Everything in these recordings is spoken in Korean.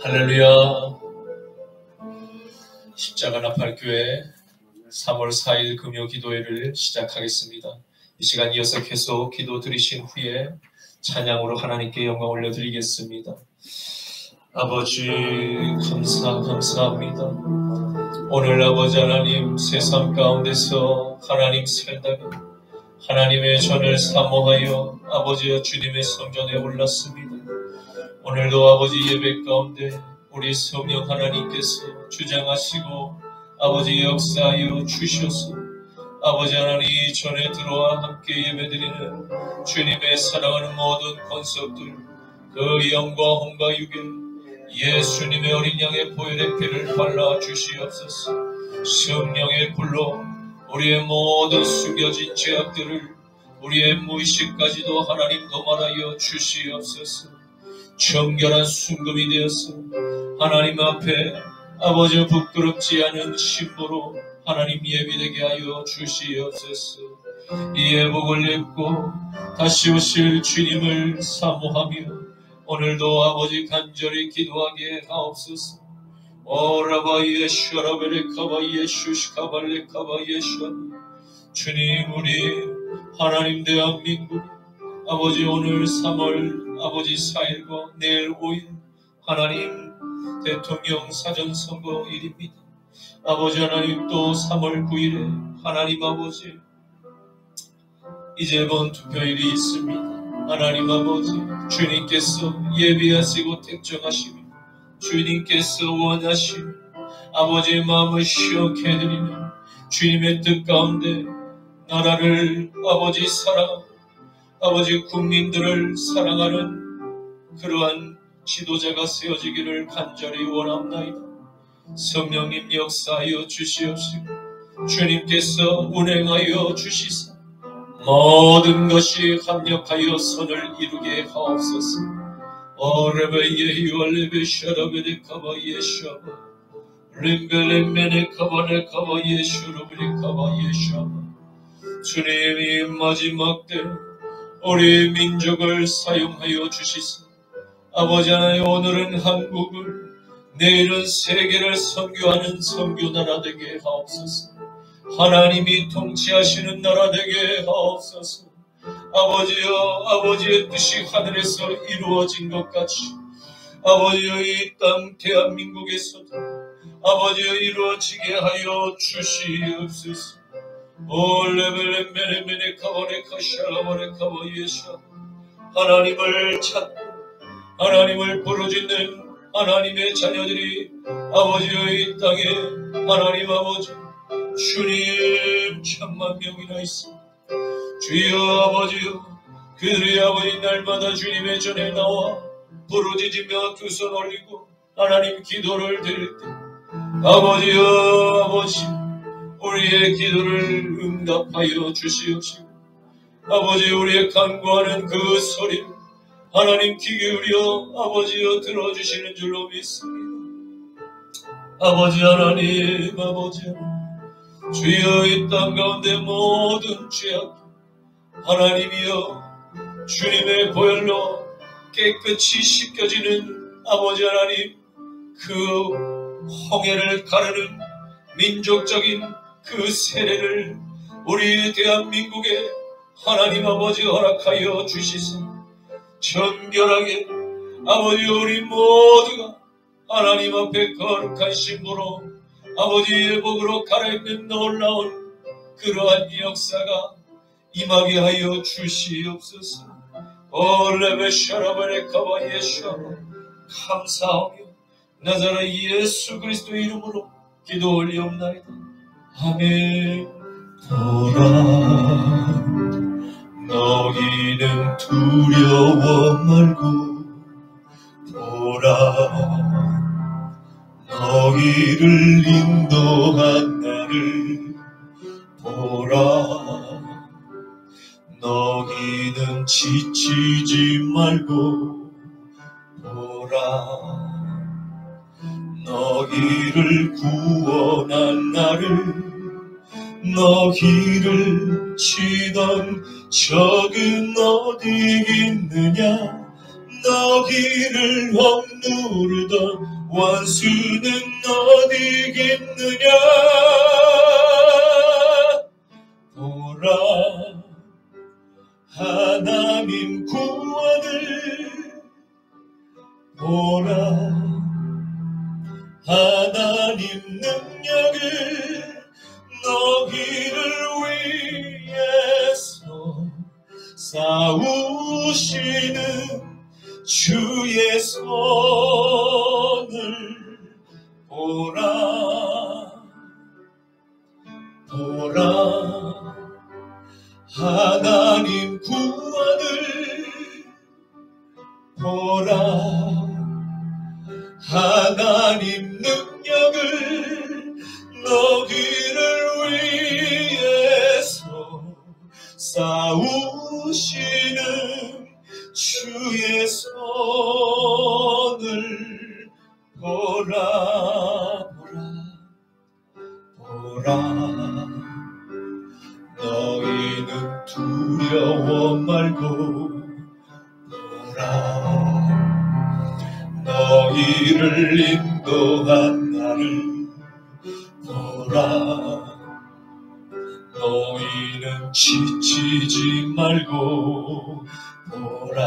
할렐루야. 십자가 나팔교회 3월 4일 금요 기도회를 시작하겠습니다. 이 시간 이어서 계속 기도 드리신 후에 찬양으로 하나님께 영광 올려드리겠습니다. 아버지 감사합니다. 오늘 아버지 하나님 세상 가운데서 하나님 살다가 하나님의 전을 사모하여 아버지와 주님의 성전에 올랐습니다. 오늘도 아버지 예배 가운데 우리 성령 하나님께서 주장하시고 아버지 역사하여 주셔서 아버지 하나님 전에 들어와 함께 예배드리는 주님의 사랑하는 모든 권속들 그 영과 혼과 육에 예수님의 어린 양의 보혈의 피를 발라 주시옵소서. 성령의 불로 우리의 모든 숨겨진 죄악들을 우리의 무의식까지도 하나님 도말하여 주시옵소서. 정결한 순금이 되어서 하나님 앞에 아버지 부끄럽지 않은 신부로 하나님 예비되게 하여 주시옵소서. 이 예복을 입고 다시 오실 주님을 사모하며 오늘도 아버지 간절히 기도하게 하옵소서. 오라바 예슈아라베레카바 예슈시카발레카바 예슈아. 주님, 우리 하나님 대한민국 아버지 오늘 3월 아버지 4일과 내일 5일 하나님 대통령 사전선거일입니다. 아버지 하나님 또 3월 9일에 하나님 아버지 이재번 투표일이 있습니다. 하나님 아버지 주님께서 예비하시고 택정하시며 주님께서 원하시며 아버지의 마음을 시원케 해드리는 주님의 뜻 가운데 나라를 아버지 사랑하고 아버지 국민들을 사랑하는 그러한 지도자가 세워지기를 간절히 원합나이다. 성령님 역사하여 주시옵시고 주님께서 운행하여 주시사 모든 것이 합력하여 선을 이루게 하옵소서. 오레베예 유알레베 샤라베레 카바 예샤바 렘벨렘메네 카바네 카바 예슈르베레 카바 예샤바. 주님이 마지막 때 우리 민족을 사용하여 주시사 아버지 하나님 오늘은 한국을 내일은 세계를 선교하는 선교나라 되게 하옵소서. 하나님이 통치하시는 나라 되게 하옵소서. 아버지여 아버지의 뜻이 하늘에서 이루어진 것 같이 아버지여 이 땅 대한민국에서도 아버지여 이루어지게 하여 주시옵소서. 올레벨레메레메네 카바네 카샤라바네 카바 예샤. 하나님을 찾고 하나님을 부르짖는 하나님의 자녀들이 아버지여 이 땅에 하나님 아버지 주님 천만 명이나 있습니다. 주여 아버지여 그들이 아버지 날마다 주님의 전에 나와 부르짖으며 두 손 올리고 하나님 기도를 드릴 때 아버지여 아버지 우리의 기도를 응답하여 주시옵시고 아버지 우리의 간구하는 그 소리를 하나님 귀 기울여 아버지여 들어주시는 줄로 믿습니다. 아버지 하나님 아버지 주여 이 땅 가운데 모든 죄악 하나님이여 주님의 보혈로 깨끗이 씻겨지는 아버지 하나님 그 홍해를 가르는 민족적인 그 세례를 우리 대한민국에 하나님 아버지 허락하여 주시사 정결하게 아버지 우리 모두가 하나님 앞에 거룩한 신부로 아버지의 복으로 갈아입는 놀라운 그러한 역사가 임하게 하여 주시옵소서. 올레베샤라바레카바 예수아 감사하며 나자렛 예수 그리스도 이름으로 기도 올리옵나이다. 아멘. 보라 너희는 두려워 말고 보라 너희를 인도한 나를 보라 너희는 지치지 말고 보라 너희를 구원한 나를 너희를 치던 적은 어디 있느냐 너희를 억누르던 원수는 어디 있느냐. 보라, 하나님 구원을, 보라, 하나님 능력을, 너희를 위해서 싸우시는 주의 손을 보라, 보라, 하나님 구원을, 보라, 하나님 능력을, 너희를 위해서 싸우시는 주의 손을 보라, 보라, 보라. 너희는 두려워 말고 보라, 너희를 인도한 나를 보라. 너희는 지치지 말고 보라,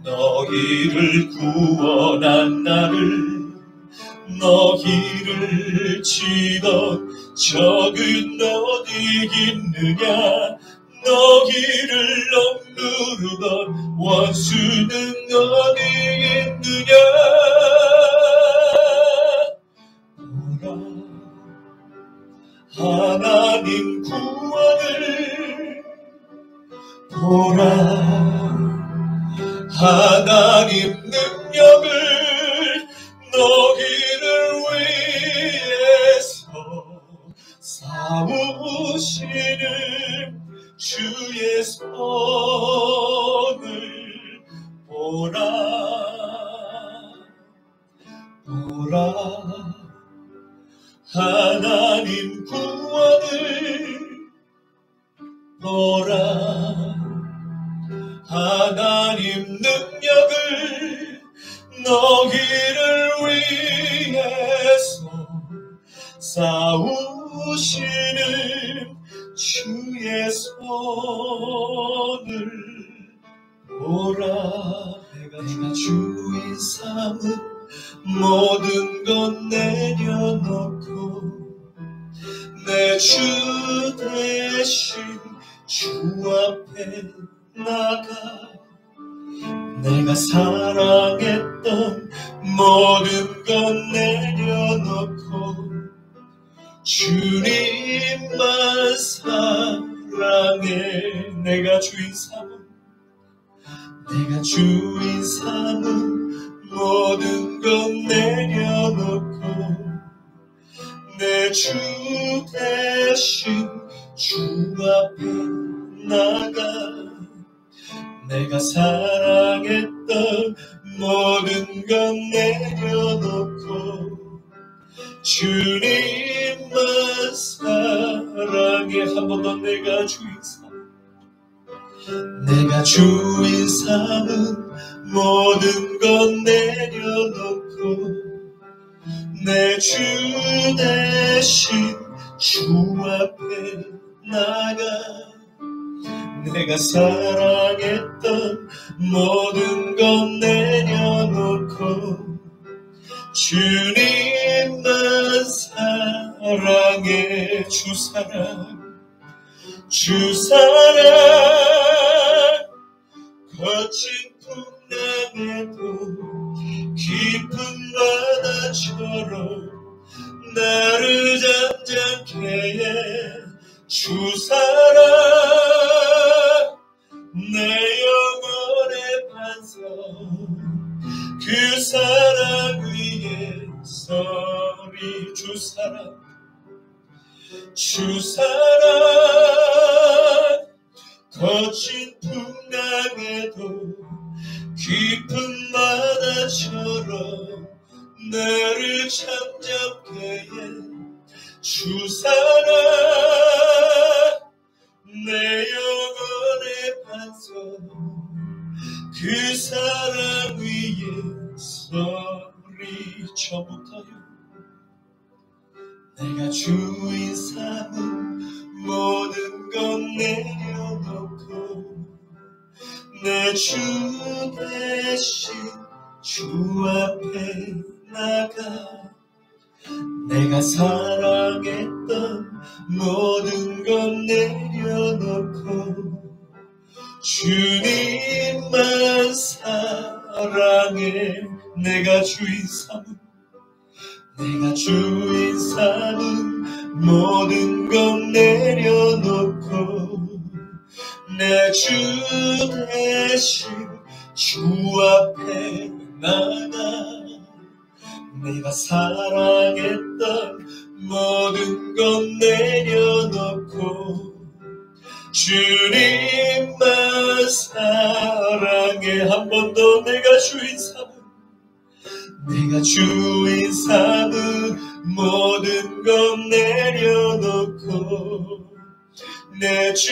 너희를 구원한 나를. 너희를 치던 적은 어디 있느냐. 너희를 억누르던 원수는 어디 있느냐. 보라, 하나님 구원을, 보라, 하나님 능력을, 너희를 위해서 싸우시는 주의 손을 보라, 보라, 하나님 구원을, 보라, 하나님 능력을, 너희를 위해서 싸우시는 주의 손을 보라. 내가 주인 삼은 모든 것 내려놓고 내 주 대신 주 앞에 나가. 내가 사랑했던 모든 것 내려놓고 주님만 사랑해. 내가 주인 삼은 모든 것 내려놓고 내 주 대신 주 앞에 나가. 내가 사랑했던 모든 것 내려놓고 주님만 사랑해. 한 번 더. 내가 주인 삼은 모든 것 내려놓고 내 주 대신 주 앞에 나가. 내가 사랑했던 모든 것 내려놓고 주님만 사랑해. 주 사랑 거친 풍랑에도 깊은 바다처럼 나를 잠잠케 해. 주 사랑 내 영혼의 반석. 그 사랑 위에 서리. 주 사랑 거친 풍랑에도 깊은 바다처럼 나를 잠잠케 해. 주 사랑 내 영혼의 반석. 그 그 사랑 위에 소리쳐부터요 내가 주인 삼은 모든 건 내려놓고 내 주 대신 주 앞에 나가 내가 사랑했던 모든 건 내려놓고 주님만 사랑해 내가 주인 삼은 모든 건 내려놓고 내 주 대신 주 앞에 나가 내가 사랑했던 모든 건 내려놓고 주님만 사랑해 한 번 더 내가 주인 삼은 모든 건 내려놓고 내 주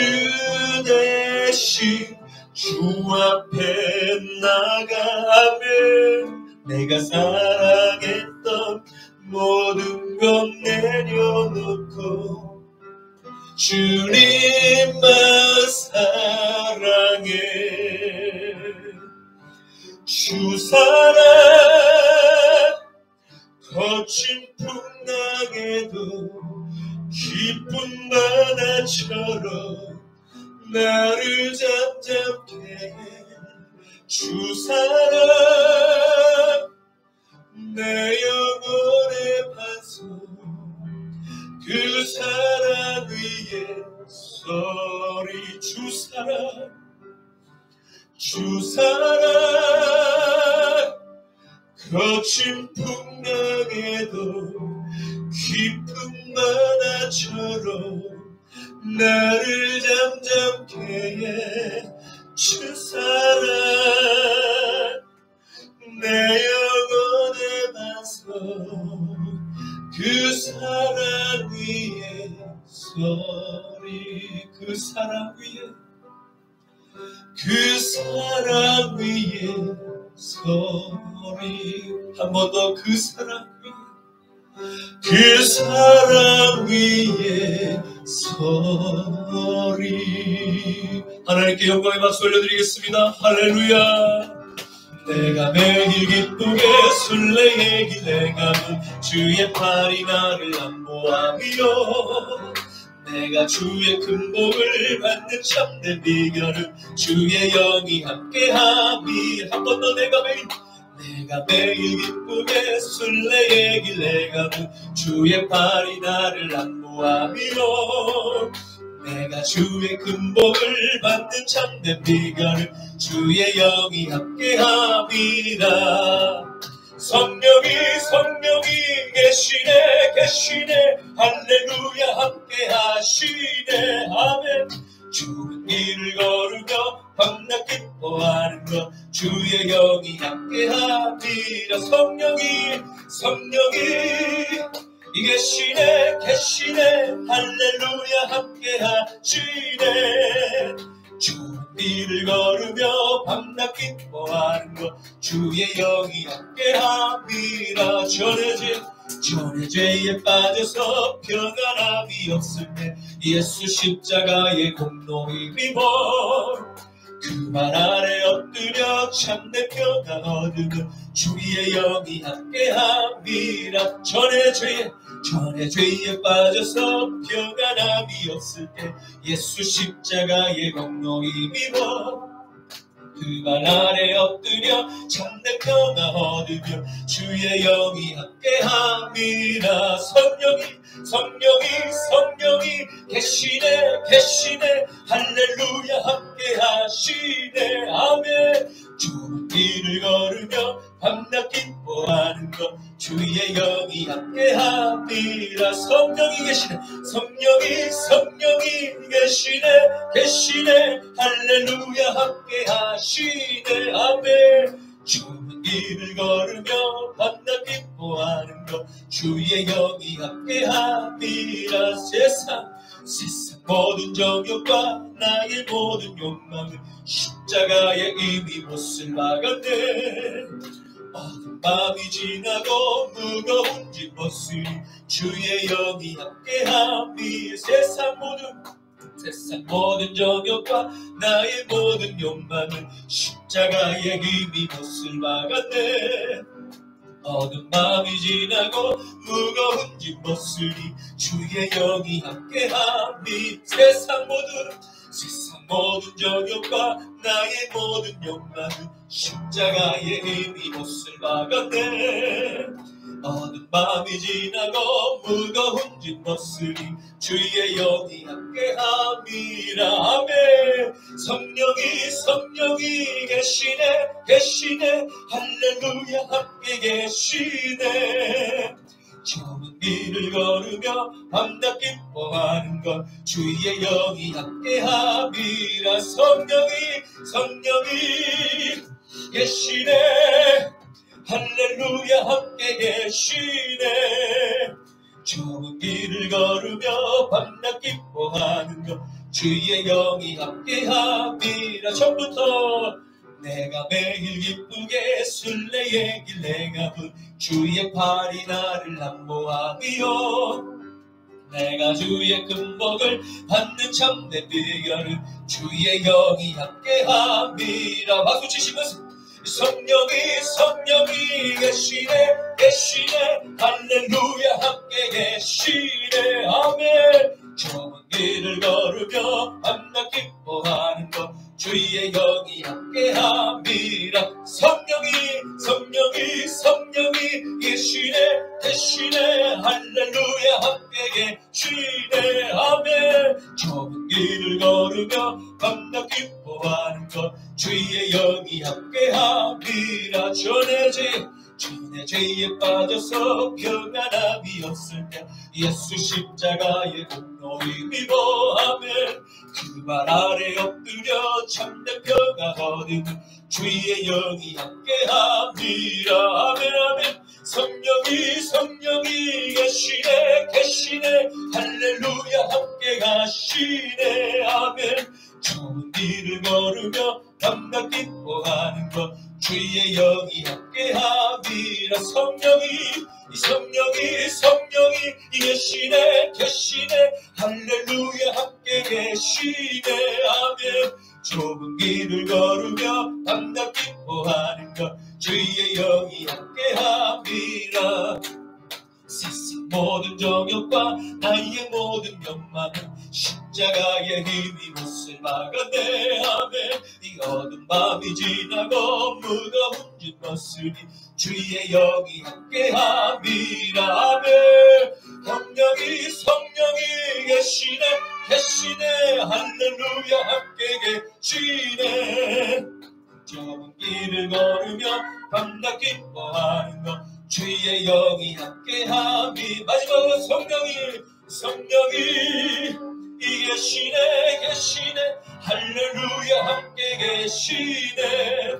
대신 주 앞에 나가 아멘 내가 사랑했던 모든 건 내려놓고 주님만 사랑해 주 사랑 거친 풍랑에도 깊은 바다처럼 나를 잠잠케 해 주 사랑 내 영혼의 반석 그 사랑 위에 소리 주 사랑 거친 풍랑에도 깊은 바다처럼 나를 잠잠케 해 주 사랑 내 영혼의 반석 그 사랑 위에 소리 그 사랑 위에 소리 한 번 더 그 사랑 위에 소리 하나님께 영광의 박수 올려드리겠습니다. 할렐루야. 내가 매일 기쁘게 술래의 길에 가면 주의 팔이 나를 안보하며 내가 주의 큰 복을 받는 참된 비결은 주의 영이 함께함이 한 번 더 내가 매일 기쁘게 술래의 길에 가면 주의 팔이 나를 안보하며 내가 주의 큰 복을 받는 참된 비결은 주의 영이 함께함이라 성령이 계시네 할렐루야 함께하시네 아멘 주는 길을 걸으며 밤낮 기뻐하는 것 주의 영이 함께함이라 성령이 계시네 할렐루야 함께하시네 주는 길을 걸으며 밤낮 기뻐하는 것 주의 영이 함께함이라 전의 죄에 빠져서 평안함이 없을 때 예수 십자가의 공로의 힘입어 그 말 아래 엎드려 참된 평안 얻으며 주의 영이 함께함이라 전의 죄에 빠져서 평안함이 없을 때 예수 십자가의 공로의 힘입어 그 말 아래 엎드려 참된 평안 얻으며 주의 영이 함께함이라 성령이 계시네 할렐루야 함께하시네 아멘 주는 길을 걸으며 밤낮 기뻐하는 것 주의 영이 함께함이라 성령이 계시네 할렐루야 함께하시네 아멘 주는 길을 걸으며 밤낮 기뻐하는 것 주의 영이 함께함이라 세상 모든 정욕과 나의 모든 욕망은 십자가의 의미 못을 막았네. 어두운 밤이 지나고 무거운 짐벗으리 주의 영이 함께함이 세상 모든 정욕과 나의 모든 욕망은 십자가의 의미 못을 막았네. 어두운 밤이 지나고 무거운 짐벗으리 주의 영이 함께함이 세상 모든 정욕과 나의 모든 욕망은 십자가의 의미 못을 막았네. 어두운 밤이 지나고 무거운 짐벗으리 주의 영이 함께함이라. 아멘. 성령이 계시네 할렐루야 함께 계시네. 좁은 길을 걸으며 밤낮 기뻐하는 것 주의 영이 함께함이라. 성령이 계시네 할렐루야 함께 계시네. 좁은 길을 걸으며 밤낮 기뻐하는 것 주의 영이 함께함이라. 처음부터 내가 매일 기쁘게 순례의 길 내가 본 주의 팔이 나를 안보함이요. 내가 주의 큰 복을 받는 참된 비결은 주의 영이 함께함이라. 박수 치시면서 성령이 계시네 할렐루야 함께 계시네. 아멘. 좁은 길을 걸으며 밤낮 기뻐하는 것 주의 영이 함께함이라. 성령이 계시네 할렐루야 함께 계시네. 아멘. 좁은 길을 걸으며 밤낮 기뻐하는 것 주의 영이 함께함이라. 전에 죄에 빠져서 평안함이 없을 때 예수 십자가의 공로를 믿어. 아멘. 그 발 아래 엎드려 참된 평안 얻으면 주의 영이 함께함이라. 아멘. 성령이 계시네 할렐루야 함께 가시네. 아멘. 좁은 길을 걸으며 밤낮 기뻐하는 것 주의 영이 함께함이라. 성령이 계시네 할렐루야 함께 계시네. 아멘. 좁은 길을 걸으며 밤낮 기뻐하는 것 주의 영이 함께함이라. 세상 모든 정욕과 나의 모든 욕망은 십자가의 힘이 못을 막았네. 아멘. 이 어두운 밤이 지나고 무거운 짐벗으리 주의 영이 함께함이라. 아멘. 성령이 계시네 할렐루야 함께 계시네. 좁은 길을 걸으며 밤낮 기뻐하는 것 주의 영이 함께함이. 마지막으로 성령이 계시네 할렐루야 함께 계시네.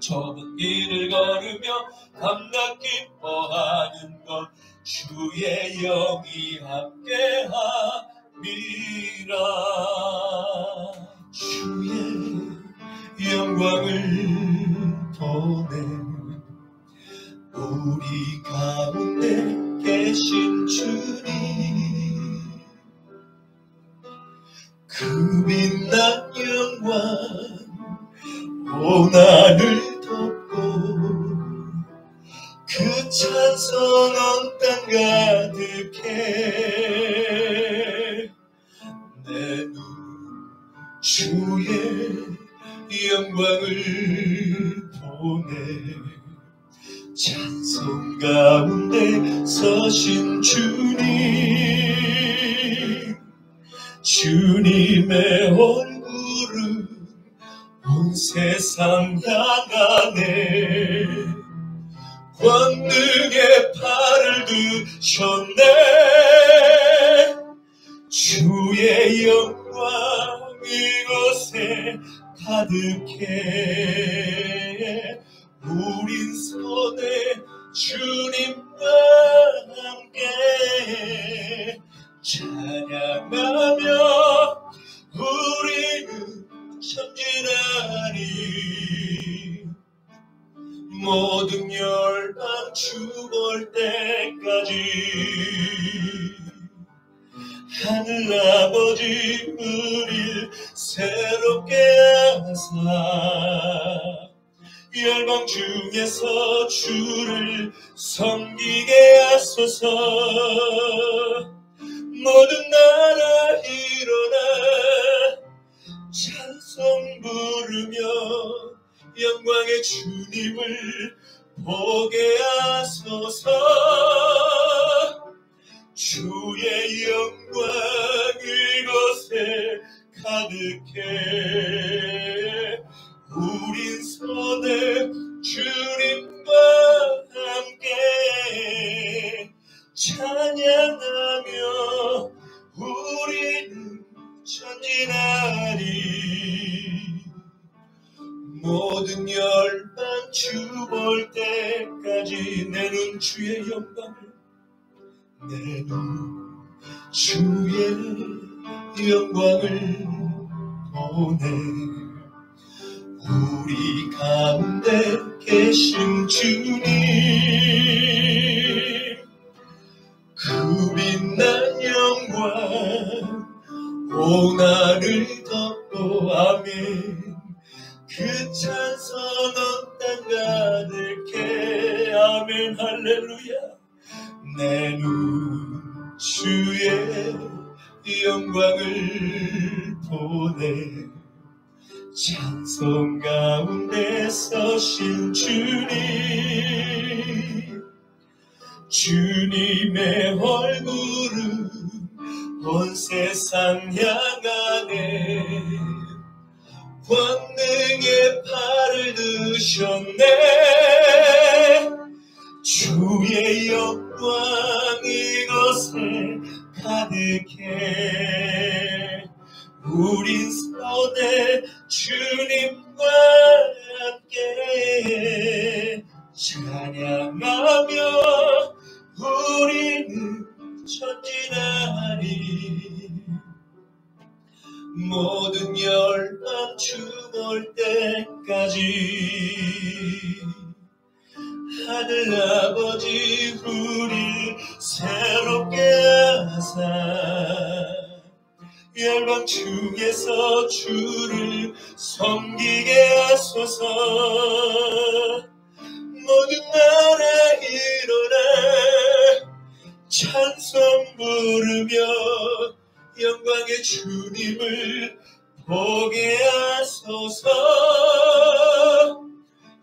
좁은 길을 걸으며 밤낮 기뻐하는 것 주의 영이 함께함이라. 주의 영광을 보내 우리 가운데 계신 주님, 그 빛난 영광 온 하늘 덮고 그 찬송 온 땅 가득해. 내 눈 주의 영광을 보내 찬송 가운데 서신 주님, 주님의 얼굴은 온 세상 향하네. 권능의 팔을 드셨네. 주의 영광 이곳에 가득해. 우린 손에 주님과 함께 찬양하며 우리는 전진하리. 모든 열방 죽을 때까지 하늘아버지 우릴 새롭게 하사 열방 중에서 주를 섬기게 하소서. 모든 나라 일어나 찬송 부르며 영광의 주님을 보게 하소서. 주의 영광 이곳에 가득해 우린 손에 주님과 함께 찬양하며 우리는 전진하리. 모든 열방 주 볼 때까지 내 눈 주의 영광을, 내 눈 주의 영광을 보네. 우리 가운데 계신 주님, 그 빛난 영광 온 하늘 덮고 아멘. 그 찬송은 땅 가득해 아멘 할렐루야. 내 눈 주의 영광을 보네. 찬송 가운데 서신 주님, 주님의 얼굴은 온 세상 향하네. 권능의 팔을 드셨네. 주의 영광 이곳에 가득해 우린 손에 주님과 함께 찬양하며 우리는 전진하리. 모든 열방 주 볼 때까지 하늘아버지 우리 새롭게 하사 열방 중에서 주를 섬기게 하소서. 모든 나라 일어나 찬송 부르며 영광의 주님을 보게 하소서.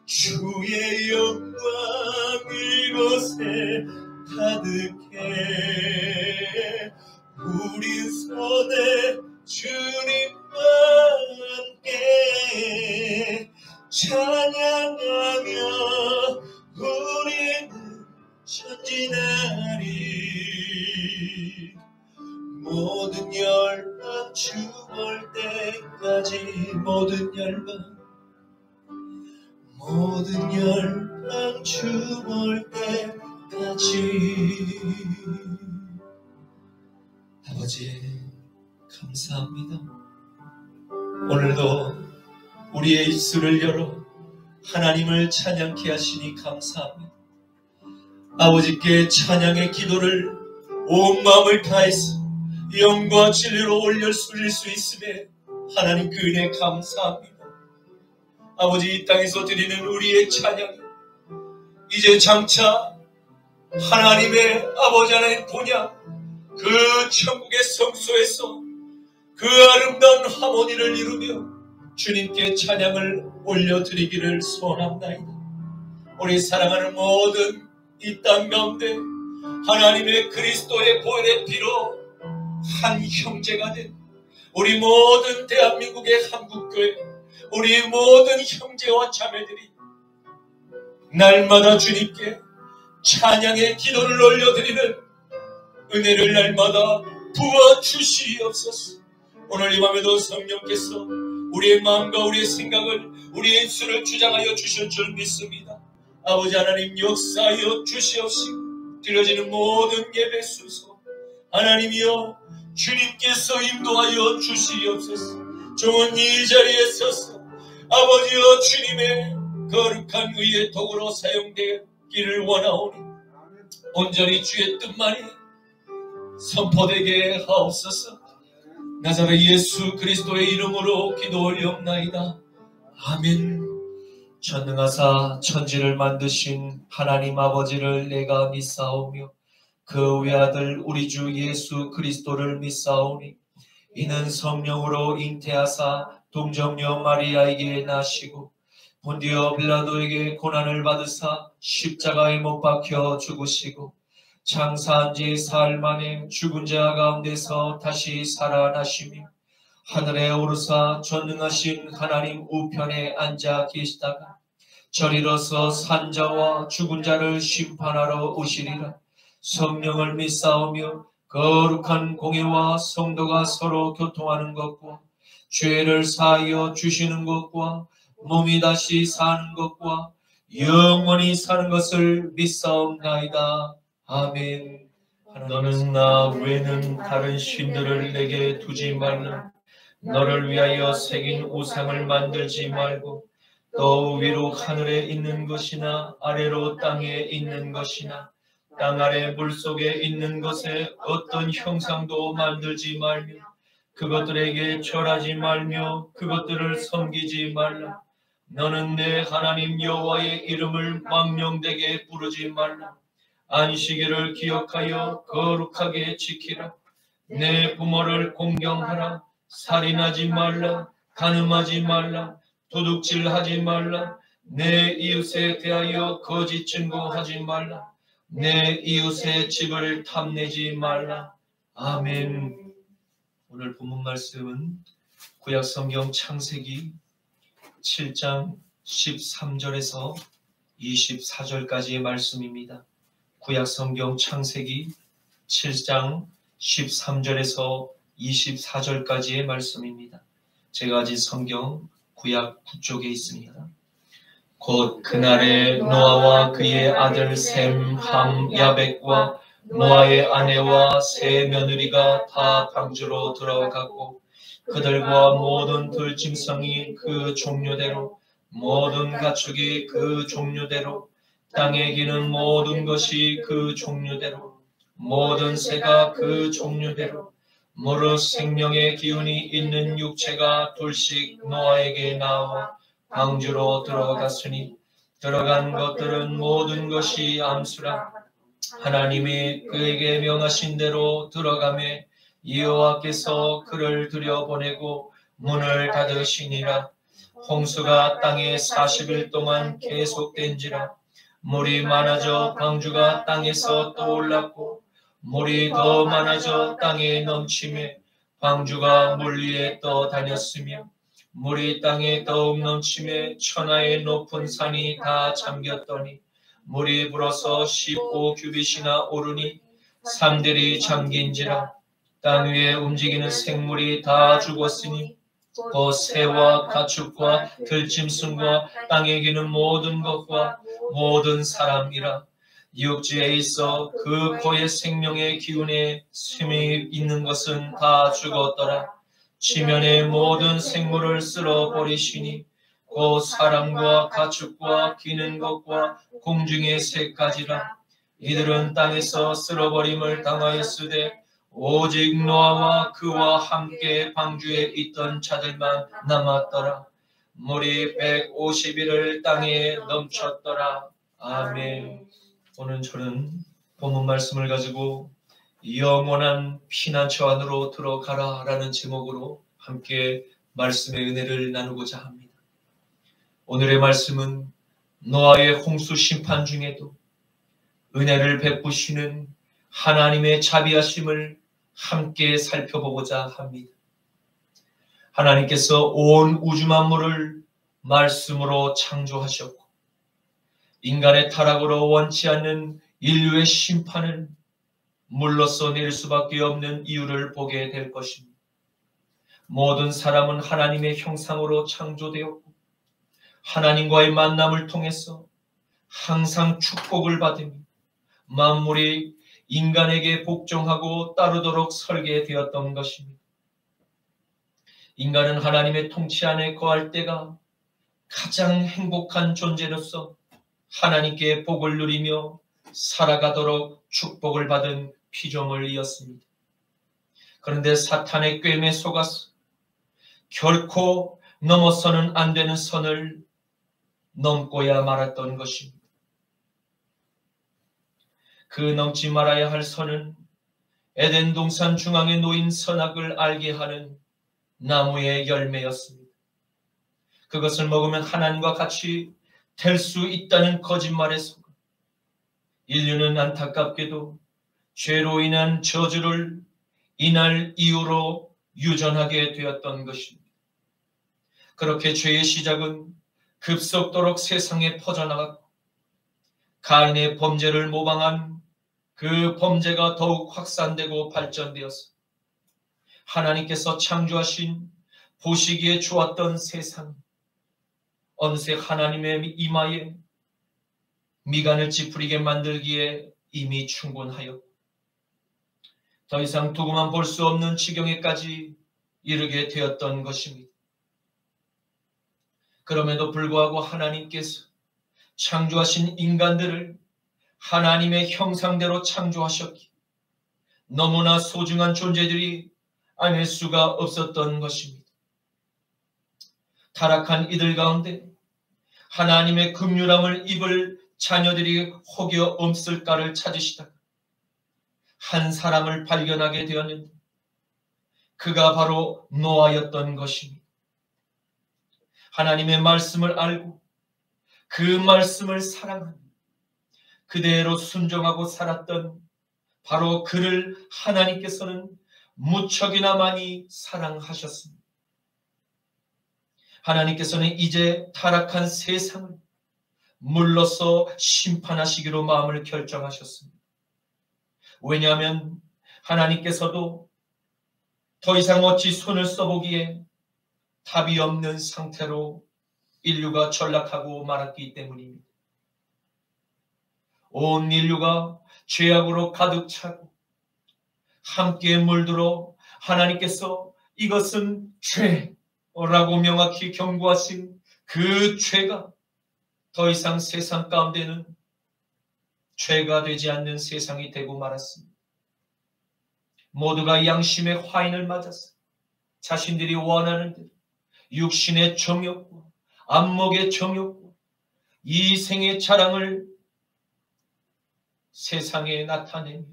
주의 영광 이곳에 가득해 우리 손에 주님과 함께 찬양하며 우리는 전진하리. 모든 열방 주 볼 때까지 모든 열방 주 볼 때까지. 아버지 감사합니다. 오늘도 우리의 입술을 열어 하나님을 찬양케 하시니 감사합니다. 아버지께 찬양의 기도를 온 마음을 다해서 영과 진리로 올릴 수 있음에 하나님 그 은혜 감사합니다. 아버지 이 땅에서 드리는 우리의 찬양이 이제 장차 하나님의 아버지 하나님 본향 그 천국의 성소에서 그 아름다운 하모니를 이루며 주님께 찬양을 올려드리기를 소원합니다. 우리 사랑하는 모든 이 땅 가운데 하나님의 그리스도의 보혈의 피로 한 형제가 된 우리 모든 대한민국의 한국교회, 우리 모든 형제와 자매들이 날마다 주님께 찬양의 기도를 올려드리는 은혜를 날마다 부어주시옵소서. 오늘 이 밤에도 성령께서 우리의 마음과 우리의 생각을, 우리의 입술을 주장하여 주실 줄 믿습니다. 아버지 하나님 역사하여 주시옵시고 드려지는 모든 예배 순서 하나님이여 주님께서 인도하여 주시옵소서. 종은 이 자리에 서서 아버지여 주님의 거룩한 의의 도구로 사용되기를 원하오니 온전히 주의 뜻만이 선포되게 하옵소서. 나사렛 예수 그리스도의 이름으로 기도 올리옵나이다. 아멘. 전능하사 천지를 만드신 하나님 아버지를 내가 믿사오며 그 외아들 우리 주 예수 그리스도를 믿사오니 이는 성령으로 잉태하사 동정녀 마리아에게 나시고 본디오 빌라도에게 고난을 받으사 십자가에 못 박혀 죽으시고 장사한 지 사흘 만에 죽은 자 가운데서 다시 살아나시며 하늘에 오르사 전능하신 하나님 우편에 앉아 계시다가 저리로서 산자와 죽은 자를 심판하러 오시리라. 성령을 믿사오며 거룩한 공예와 성도가 서로 교통하는 것과 죄를 사하여 주시는 것과 몸이 다시 사는 것과 영원히 사는 것을 믿사옵나이다. 아멘. 너는 나 외에는 다른 신들을 내게 두지 말라. 너를 위하여 새긴 우상을 만들지 말고 또 위로 하늘에 있는 것이나 아래로 땅에 있는 것이나 땅 아래 물속에 있는 것에 어떤 형상도 만들지 말며 그것들에게 절하지 말며 그것들을 섬기지 말라. 너는 내 하나님 여호와의 이름을 망령되게 부르지 말라. 안식일을 기억하여 거룩하게 지키라. 내 부모를 공경하라. 살인하지 말라. 간음하지 말라. 도둑질하지 말라. 내 이웃에 대하여 거짓 증거하지 말라. 내 이웃의 집을 탐내지 말라. 아멘. 오늘 본문 말씀은 구약 성경 창세기 7장 13절에서 24절까지의 말씀입니다. 구약 성경 창세기 7장 13절에서 24절까지의 말씀입니다. 제가 가진 성경 구약 9쪽에 있습니다. 곧 그날에 노아와 그의 아들 셈, 함, 야벳과 노아의 아내와 세 며느리가 다 방주로 들어갔고 그들과 모든 들짐승이 그 종류대로 모든 가축이 그 종류대로 땅에 기는 모든 것이 그 종류대로 모든 새가 그 종류대로 무릇 생명의 기운이 있는 육체가 둘씩 노아에게 나와 방주로 들어갔으니 들어간 것들은 모든 것이 암수라. 하나님이 그에게 명하신 대로 들어가매 여호와께서 그를 들여보내고 문을 닫으시니라. 홍수가 땅에 40일 동안 계속된지라. 물이 많아져 방주가 땅에서 떠올랐고 물이 더 많아져 땅에 넘치매 방주가 물 위에 떠다녔으며 물이 땅에 더욱 넘치매 천하의 높은 산이 다 잠겼더니 물이 불어서 15규빗이나 오르니 산들이 잠긴지라. 땅 위에 움직이는 생물이 다 죽었으니 곧 새와 가축과 들짐승과 땅에 기는 모든 것과 모든 사람이라. 육지에 있어 그 고의 생명의 기운에 쉼이 있는 것은 다 죽었더라. 지면의 모든 생물을 쓸어버리시니 곧 사람과 가축과 기는 것과 공중의 새까지라. 이들은 땅에서 쓸어버림을 당하였으되 오직 노아와 그와 함께 방주에 있던 자들만 남았더라. 물이 150일을 땅에 넘쳤더라. 아멘. 오늘 저는 본문 말씀을 가지고 영원한 피난처 안으로 들어가라 라는 제목으로 함께 말씀의 은혜를 나누고자 합니다. 오늘의 말씀은 노아의 홍수 심판 중에도 은혜를 베푸시는 하나님의 자비하심을 함께 살펴보고자 합니다. 하나님께서 온 우주 만물을 말씀으로 창조하셨고 인간의 타락으로 원치 않는 인류의 심판을 물로써 내릴 수밖에 없는 이유를 보게 될 것입니다. 모든 사람은 하나님의 형상으로 창조되었고 하나님과의 만남을 통해서 항상 축복을 받으며 만물이 인간에게 복종하고 따르도록 설계되었던 것입니다. 인간은 하나님의 통치 안에 거할 때가 가장 행복한 존재로서 하나님께 복을 누리며 살아가도록 축복을 받은 피조물이었습니다. 그런데 사탄의 꾀임에 속아서 결코 넘어서는 안 되는 선을 넘고야 말았던 것입니다. 그 넘지 말아야 할 선은 에덴 동산 중앙에 놓인 선악을 알게 하는 나무의 열매였습니다. 그것을 먹으면 하나님과 같이 될 수 있다는 거짓말에 속아 인류는 안타깝게도 죄로 인한 저주를 이날 이후로 유전하게 되었던 것입니다. 그렇게 죄의 시작은 급속도로 세상에 퍼져나갔고 가인의 범죄를 모방한 그 범죄가 더욱 확산되고 발전되어서 하나님께서 창조하신 보시기에 좋았던 세상 어느새 하나님의 이마에 미간을 찌푸리게 만들기에 이미 충분하였고 더 이상 두고만 볼 수 없는 지경에까지 이르게 되었던 것입니다. 그럼에도 불구하고 하나님께서 창조하신 인간들을 하나님의 형상대로 창조하셨기에 너무나 소중한 존재들이 아닐 수가 없었던 것입니다. 타락한 이들 가운데 하나님의 긍휼함을 입을 자녀들이 혹여 없을까를 찾으시다가 한 사람을 발견하게 되었는데 그가 바로 노아였던 것입니다. 하나님의 말씀을 알고 그 말씀을 사랑하며 그대로 순종하고 살았던 바로 그를 하나님께서는 무척이나 많이 사랑하셨습니다. 하나님께서는 이제 타락한 세상을 물러서 심판하시기로 마음을 결정하셨습니다. 왜냐하면 하나님께서도 더 이상 어찌 손을 써보기에 답이 없는 상태로 인류가 전락하고 말았기 때문입니다. 온 인류가 죄악으로 가득 차고 함께 물들어 하나님께서 이것은 죄라고 명확히 경고하신 그 죄가 더 이상 세상 가운데는 죄가 되지 않는 세상이 되고 말았습니다. 모두가 양심의 화인을 맞아서 자신들이 원하는 대로 육신의 정욕과 안목의 정욕과 이생의 자랑을 세상에 나타내며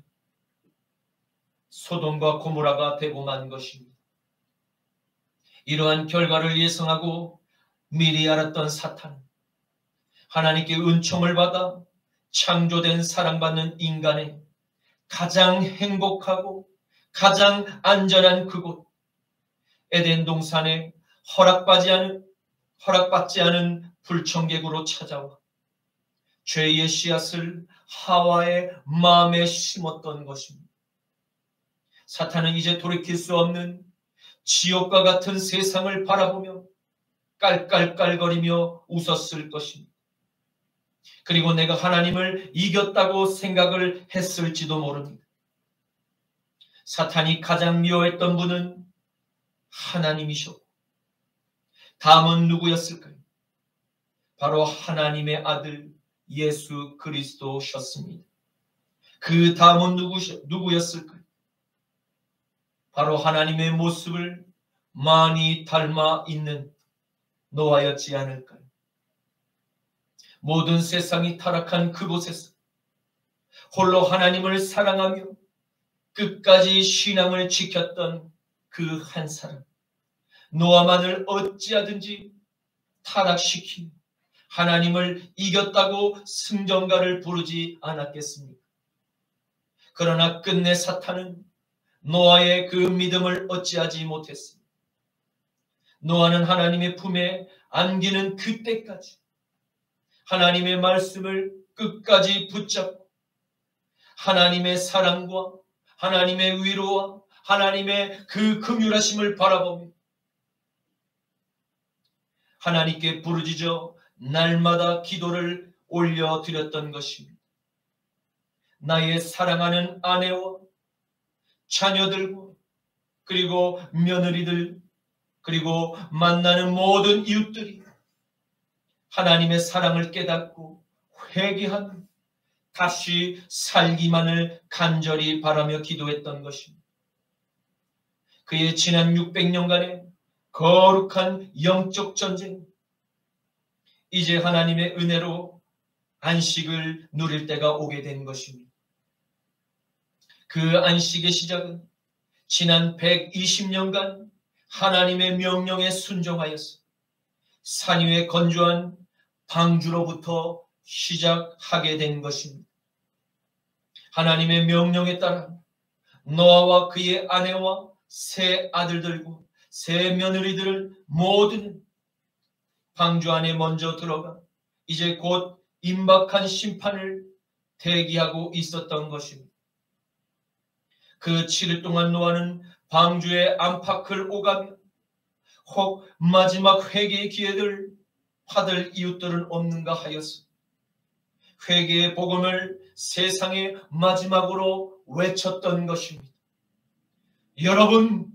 소돔과 고모라가 되고 만 것입니다. 이러한 결과를 예상하고 미리 알았던 사탄은 하나님께 은총을 받아 창조된 사랑받는 인간의 가장 행복하고 가장 안전한 그곳 에덴 동산에 허락받지 않은 불청객으로 찾아와 죄의 씨앗을 하와의 마음에 심었던 것입니다. 사탄은 이제 돌이킬 수 없는 지옥과 같은 세상을 바라보며 깔깔깔거리며 웃었을 것입니다. 그리고 내가 하나님을 이겼다고 생각을 했을지도 모릅니다. 사탄이 가장 미워했던 분은 하나님이셨고 다음은 누구였을까요? 바로 하나님의 아들 예수 그리스도셨습니다. 그 다음은 누구였을까요? 바로 하나님의 모습을 많이 닮아 있는 노아였지 않을까요? 모든 세상이 타락한 그곳에서 홀로 하나님을 사랑하며 끝까지 신앙을 지켰던 그 한 사람 노아만을 어찌하든지 타락시키며 하나님을 이겼다고 승전가를 부르지 않았겠습니까? 그러나 끝내 사탄은 노아의 그 믿음을 어찌하지 못했습니다. 노아는 하나님의 품에 안기는 그때까지 하나님의 말씀을 끝까지 붙잡고 하나님의 사랑과 하나님의 위로와 하나님의 그 긍휼하심을 바라보며 하나님께 부르짖어 날마다 기도를 올려드렸던 것입니다. 나의 사랑하는 아내와 자녀들과 그리고 며느리들 그리고 만나는 모든 이웃들이 하나님의 사랑을 깨닫고 회개하며 다시 살기만을 간절히 바라며 기도했던 것입니다. 그의 지난 600년간의 거룩한 영적 전쟁, 이제 하나님의 은혜로 안식을 누릴 때가 오게 된 것입니다. 그 안식의 시작은 지난 120년간 하나님의 명령에 순종하여서 산 위에 건조한 방주로부터 시작하게 된 것입니다. 하나님의 명령에 따라 노아와 그의 아내와 세 아들들과 세 며느리들을 모두는 방주 안에 먼저 들어가 이제 곧 임박한 심판을 대기하고 있었던 것입니다. 그 7일 동안 노아는 방주의 안팎을 오가며 혹 마지막 회개의 기회를 받을 이웃들은 없는가 하여서 회개의 복음을 세상의 마지막으로 외쳤던 것입니다. 여러분,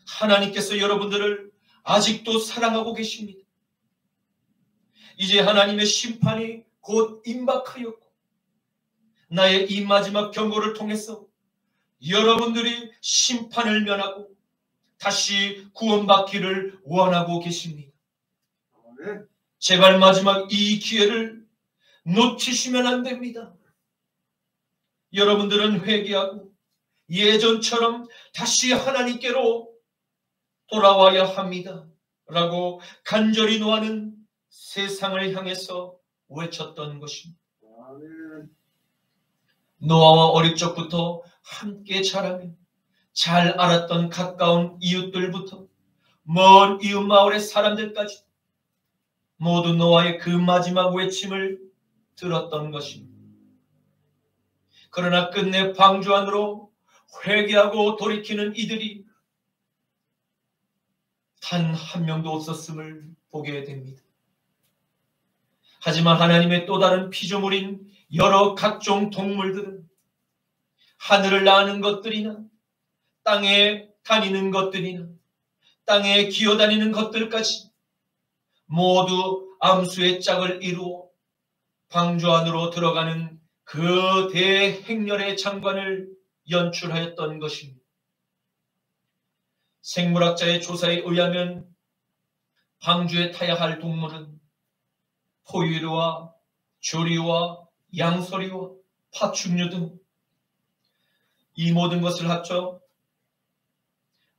하나님께서 여러분들을 아직도 사랑하고 계십니다. 이제 하나님의 심판이 곧 임박하였고 나의 이 마지막 경고를 통해서 여러분들이 심판을 면하고 다시 구원받기를 원하고 계십니다. 제발 마지막 이 기회를 놓치시면 안 됩니다. 여러분들은 회개하고 예전처럼 다시 하나님께로 돌아와야 합니다. 라고 간절히 노아는 세상을 향해서 외쳤던 것입니다. 노아와 어릴 적부터 함께 자라며 잘 알았던 가까운 이웃들부터 먼 이웃 마을의 사람들까지 모두 노아의 그 마지막 외침을 들었던 것입니다. 그러나 끝내 방주 안으로 회개하고 돌이키는 이들이 단 한 명도 없었음을 보게 됩니다. 하지만 하나님의 또 다른 피조물인 여러 각종 동물들은 하늘을 나는 것들이나 땅에 다니는 것들이나 땅에 기어다니는 것들까지 모두 암수의 짝을 이루어 방주 안으로 들어가는 그 대행렬의 장관을 연출하였던 것입니다. 생물학자의 조사에 의하면 방주에 타야 할 동물은 포유류와 조류와 양서류와 파충류 등 이 모든 것을 합쳐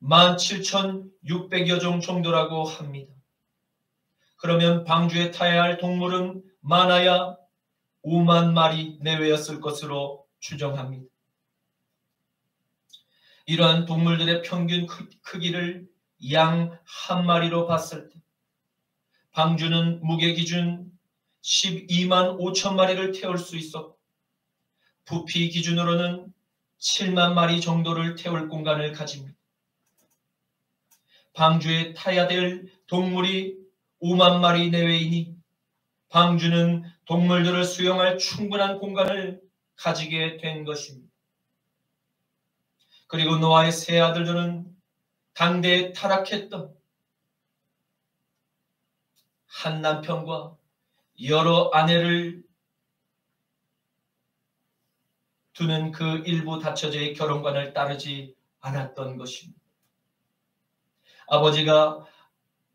17,600여 종 정도라고 합니다. 그러면 방주에 타야 할 동물은 많아야 5만 마리 내외였을 것으로 추정합니다. 이러한 동물들의 평균 크기를 양 한 마리로 봤을 때 방주는 무게 기준 12만 5천 마리를 태울 수 있었고 부피 기준으로는 7만 마리 정도를 태울 공간을 가집니다. 방주에 타야 될 동물이 5만 마리 내외이니 방주는 동물들을 수용할 충분한 공간을 가지게 된 것입니다. 그리고 노아의 세 아들들은 당대에 타락했던 한 남편과 여러 아내를 두는 그 일부 다처제의 결혼관을 따르지 않았던 것입니다. 아버지가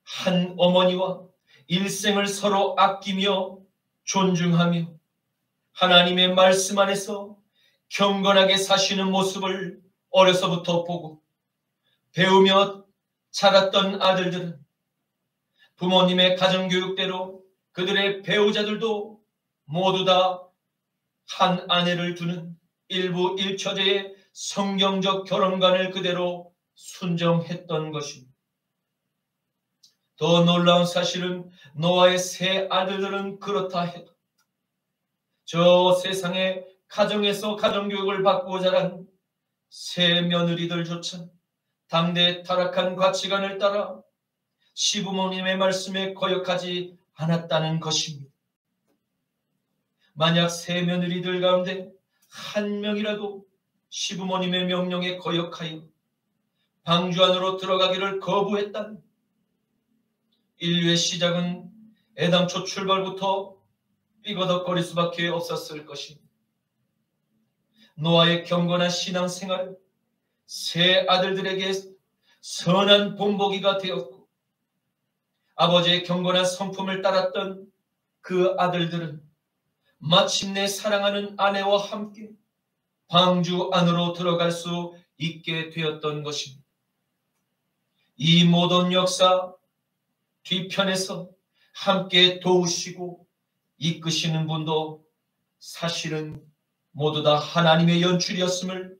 한 어머니와 일생을 서로 아끼며 존중하며 하나님의 말씀 안에서 경건하게 사시는 모습을 어려서부터 보고 배우며 자랐던 아들들은 부모님의 가정교육대로 그들의 배우자들도 모두 다 한 아내를 두는 일부 일처제의 성경적 결혼관을 그대로 순종했던 것입니다. 더 놀라운 사실은 노아의 세 아들들은 그렇다 해도 저 세상의 가정에서 가정교육을 받고 자란 세 며느리들조차 당대 타락한 가치관을 따라 시부모님의 말씀에 거역하지 않았다는 것입니다. 만약 세 며느리들 가운데 한 명이라도 시부모님의 명령에 거역하여 방주 안으로 들어가기를 거부했다면 인류의 시작은 애당초 출발부터 삐거덕거릴 수밖에 없었을 것입니다. 노아의 경건한 신앙생활은 세 아들들에게 선한 본보기가 되었고, 아버지의 경건한 성품을 따랐던 그 아들들은 마침내 사랑하는 아내와 함께 방주 안으로 들어갈 수 있게 되었던 것입니다. 이 모든 역사 뒤편에서 함께 도우시고 이끄시는 분도 사실은 모두 다 하나님의 연출이었음을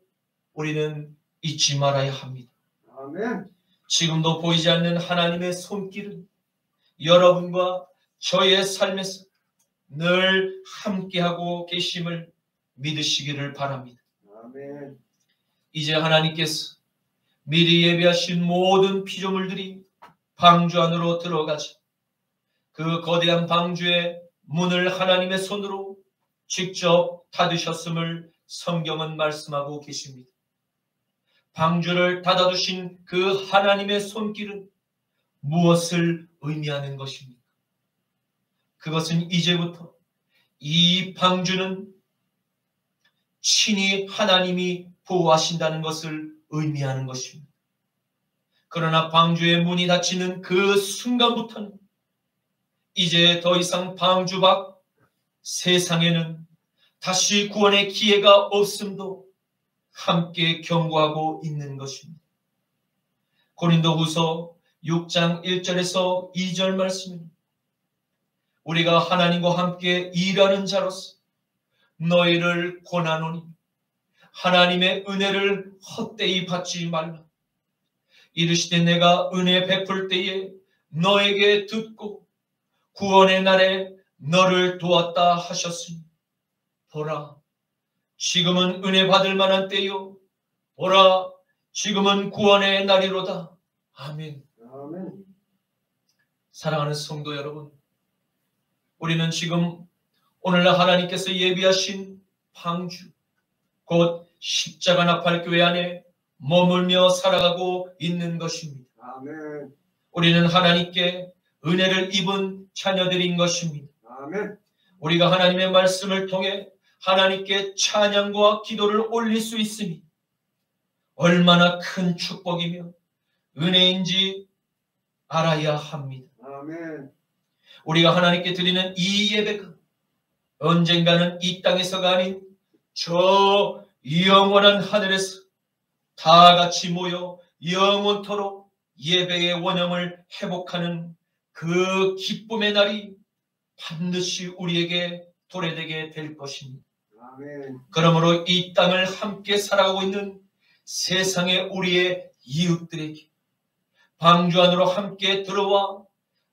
우리는 잊지 말아야 합니다. 아멘. 지금도 보이지 않는 하나님의 손길은 여러분과 저의 삶에서 늘 함께하고 계심을 믿으시기를 바랍니다. 아멘. 이제 하나님께서 미리 예비하신 모든 피조물들이 방주 안으로 들어가자 그 거대한 방주의 문을 하나님의 손으로 직접 닫으셨음을 성경은 말씀하고 계십니다. 방주를 닫아두신 그 하나님의 손길은 무엇을 의미하는 것입니까? 그것은 이제부터 이 방주는 친히 하나님이 보호하신다는 것을 의미하는 것입니다. 그러나 방주의 문이 닫히는 그 순간부터는 이제 더 이상 방주 밖 세상에는 다시 구원의 기회가 없음도 함께 경고하고 있는 것입니다. 고린도후서 6장 1절에서 2절 말씀입니다. 우리가 하나님과 함께 일하는 자로서 너희를 권하노니 하나님의 은혜를 헛되이 받지 말라. 이르시되 내가 은혜 베풀 때에 너에게 듣고 구원의 날에 너를 도왔다 하셨으니 보라 지금은 은혜 받을 만한 때요 보라 지금은 구원의 날이로다. 아멘. 아멘. 사랑하는 성도 여러분, 우리는 지금 오늘날 하나님께서 예비하신 방주 곧 십자가 나팔교회 안에 머물며 살아가고 있는 것입니다. 아멘. 우리는 하나님께 은혜를 입은 자녀들인 것입니다. 아멘. 우리가 하나님의 말씀을 통해 하나님께 찬양과 기도를 올릴 수 있으니 얼마나 큰 축복이며 은혜인지 알아야 합니다. 아멘. 우리가 하나님께 드리는 이 예배가 언젠가는 이 땅에서가 아닌 저 영원한 하늘에서 다 같이 모여 영원토록 예배의 원형을 회복하는 그 기쁨의 날이 반드시 우리에게 도래되게 될 것입니다. 아멘. 그러므로 이 땅을 함께 살아가고 있는 세상의 우리의 이웃들에게 방주 안으로 함께 들어와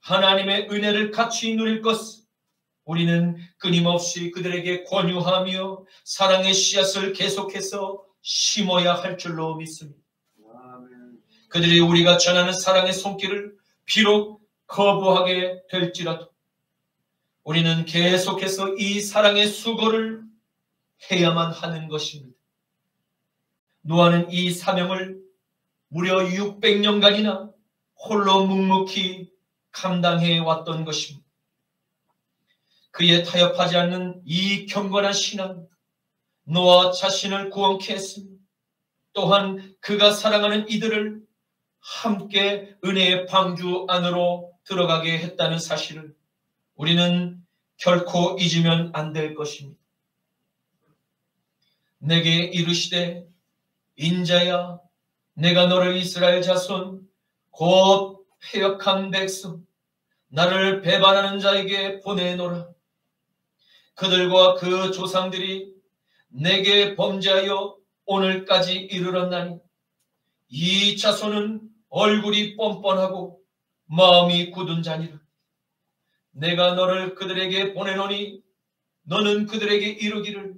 하나님의 은혜를 같이 누릴 것을 우리는 끊임없이 그들에게 권유하며 사랑의 씨앗을 계속해서 심어야 할 줄로 믿습니다. 아멘. 그들이 우리가 전하는 사랑의 손길을 비록 거부하게 될지라도 우리는 계속해서 이 사랑의 수고를 해야만 하는 것입니다. 노아는 이 사명을 무려 600년간이나 홀로 묵묵히 감당해 왔던 것입니다. 그의 타협하지 않는 이 경건한 신앙, 노아 자신을 구원케 했습니다. 또한 그가 사랑하는 이들을 함께 은혜의 방주 안으로 들어가게 했다는 사실을 우리는 결코 잊으면 안 될 것입니다. 내게 이르시되 인자야 내가 너를 이스라엘 자손 곧 패역한 백성 나를 배반하는 자에게 보내노라. 그들과 그 조상들이 내게 범죄하여 오늘까지 이르렀나니 이 자손은 얼굴이 뻔뻔하고 마음이 굳은 자니라. 내가 너를 그들에게 보내노니 너는 그들에게 이르기를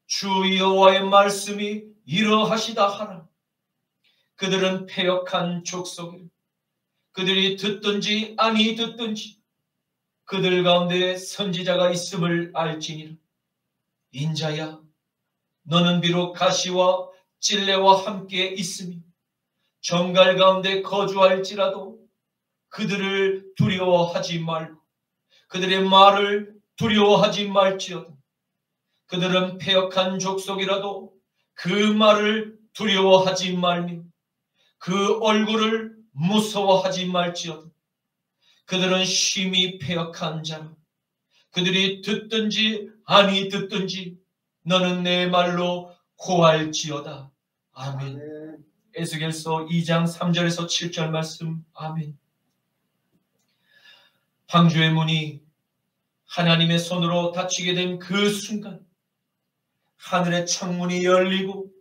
주 여호와의 말씀이 이러하시다 하라. 그들은 패역한 족속이라. 그들이 듣든지 아니 듣든지 그들 가운데 선지자가 있음을 알지니라. 인자야 너는 비록 가시와 찔레와 함께 있으며 정갈 가운데 거주할지라도 그들을 두려워하지 말고 그들의 말을 두려워하지 말지어다. 그들은 패역한 족속이라도 그 말을 두려워하지 말며 그 얼굴을 무서워하지 말지어다. 그들은 심히 패역한 자라. 그들이 듣든지 아니 듣든지 너는 내 말로 고할지어다. 아멘. 아멘. 에스겔서 2장 3절에서 7절 말씀. 아멘. 방주의 문이 하나님의 손으로 닫히게 된 그 순간 하늘의 창문이 열리고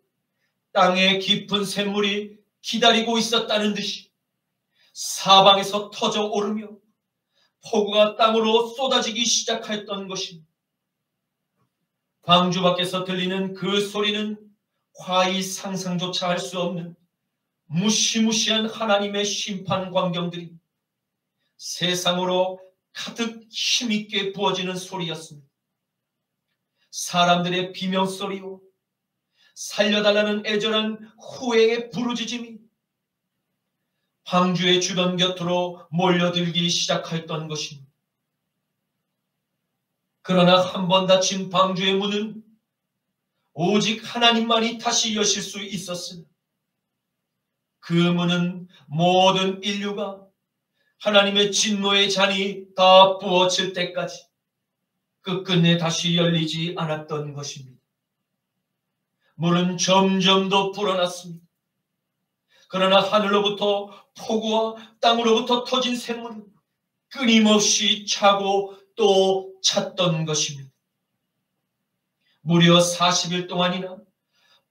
땅의 깊은 샘물이 기다리고 있었다는 듯이 사방에서 터져 오르며 폭우가 땅으로 쏟아지기 시작했던 것입니다. 방주 밖에서 들리는 그 소리는 과히 상상조차 할 수 없는 무시무시한 하나님의 심판 광경들이 세상으로 가득 힘있게 부어지는 소리였습니다. 사람들의 비명소리와 살려달라는 애절한 후회의 부르짖음이 방주의 주변 곁으로 몰려들기 시작했던 것입니다. 그러나 한 번 닫힌 방주의 문은 오직 하나님만이 다시 여실 수 있었으나 그 문은 모든 인류가 하나님의 진노의 잔이 다 부어질 때까지 끝끝내 다시 열리지 않았던 것입니다. 문은 점점 더 불어났습니다. 그러나 하늘로부터 폭우와 땅으로부터 터진 샘물은 끊임없이 차고 또 찼던 것입니다. 무려 40일 동안이나